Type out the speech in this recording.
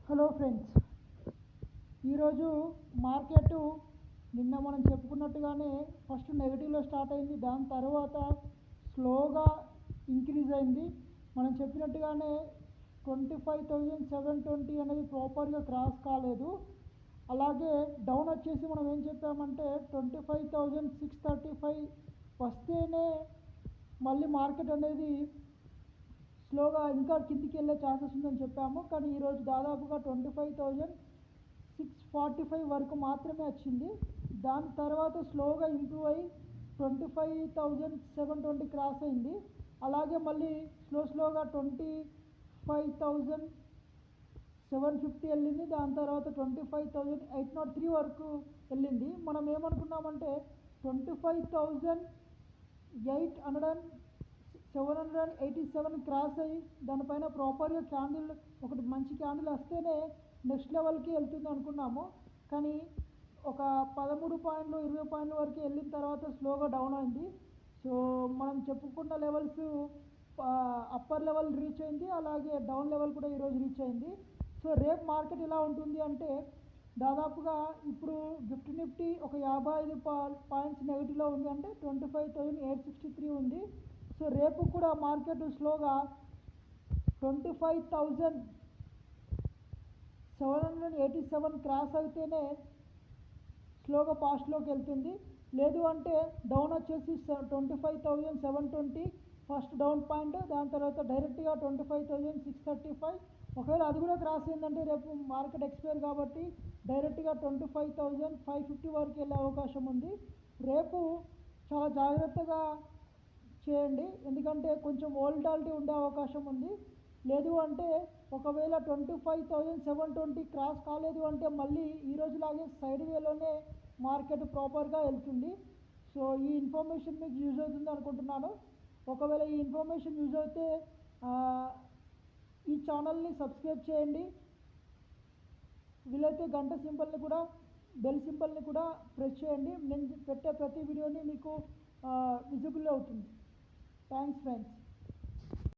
Hello friends, ఈరోజు market నిన్న మనం చెప్పుకున్నట్టుగానే ఫస్ట్ నెగిటివ్లో స్టార్ట్ అయింది. దాని తర్వాత స్లోగా ఇంక్రీజ్ అయింది. మనం చెప్పినట్టుగానే 25,720 అనేది ప్రాపర్గా క్రాస్ కాలేదు. అలాగే డౌన్ వచ్చేసి మనం ఏం చెప్పామంటే 25,635 వస్తేనే మళ్ళీ మార్కెట్ అనేది స్లోగా ఇంకా కిందికి వెళ్ళే ఛాన్సెస్ ఉందని చెప్పాము. కానీ ఈరోజు దాదాపుగా 25,645 వరకు మాత్రమే వచ్చింది. దాని తర్వాత స్లోగా ఇంప్రూవ్ అయ్యి 25,720 క్రాస్ అయింది. అలాగే మళ్ళీ స్లోగా 25,750 వెళ్ళింది. దాని తర్వాత 25,803 వరకు వెళ్ళింది. మనం ఏమనుకున్నామంటే 25,787 క్రాస్ అయ్యి దానిపైన ప్రాపర్గా క్యాండిల్ ఒకటి మంచి క్యాండిల్ వస్తేనే నెక్స్ట్ లెవెల్కి వెళ్తుంది అనుకున్నాము. కానీ ఒక 13 పాయింట్లు 20 పాయింట్ల వరకు వెళ్ళిన తర్వాత స్లోగా డౌన్ అయింది. సో మనం చెప్పుకున్న లెవెల్స్ అప్పర్ లెవెల్ రీచ్ అయింది, అలాగే డౌన్ లెవెల్ కూడా ఈరోజు రీచ్ అయింది. సో రేపు మార్కెట్ ఎలా ఉంటుంది అంటే దాదాపుగా ఇప్పుడు నిఫ్టీ ఒక 55 పాయింట్స్ నెగిటివ్లో ఉంది, అంటే 25,863 ఉంది. సో రేపు కూడా మార్కెట్ స్లోగా 25,787 క్రాస్ అయితేనే స్లోగా పాస్ట్లోకి వెళ్తుంది. లేదు అంటే డౌన్ వచ్చేసి 25,720 ఫస్ట్ డౌన్ పాయింట్, దాని తర్వాత డైరెక్ట్గా 25,635. ఒకవేళ అది కూడా క్రాస్ అయిందంటే రేపు మార్కెట్ ఎక్స్పైర్ కాబట్టి డైరెక్ట్గా 25,550 వరకు వెళ్ళే అవకాశం ఉంది. రేపు చాలా జాగ్రత్తగా చేయండి, ఎందుకంటే కొంచెం వోల్టాలిటీ ఉండే అవకాశం ఉంది. లేదు అంటే ఒకవేళ 25,720 క్రాస్ కాలేదు అంటే మళ్ళీ ఈరోజులాగే సైడ్ వేలోనే మార్కెట్ ప్రాపర్గా వెళ్తుంది. సో ఈ ఇన్ఫర్మేషన్ మీకు యూజ్ అవుతుంది అనుకుంటున్నాను. ఒకవేళ ఈ ఇన్ఫర్మేషన్ యూజ్ అయితే ఈ ఛానల్ని సబ్స్క్రైబ్ చేయండి. వీలైతే గంట సింబల్ని కూడా బెల్ సింబల్ని కూడా ప్రెస్ చేయండి. నేను పెట్టే ప్రతి వీడియోని మీకు విజిబుల్ అవుతుంది. Thanks friends.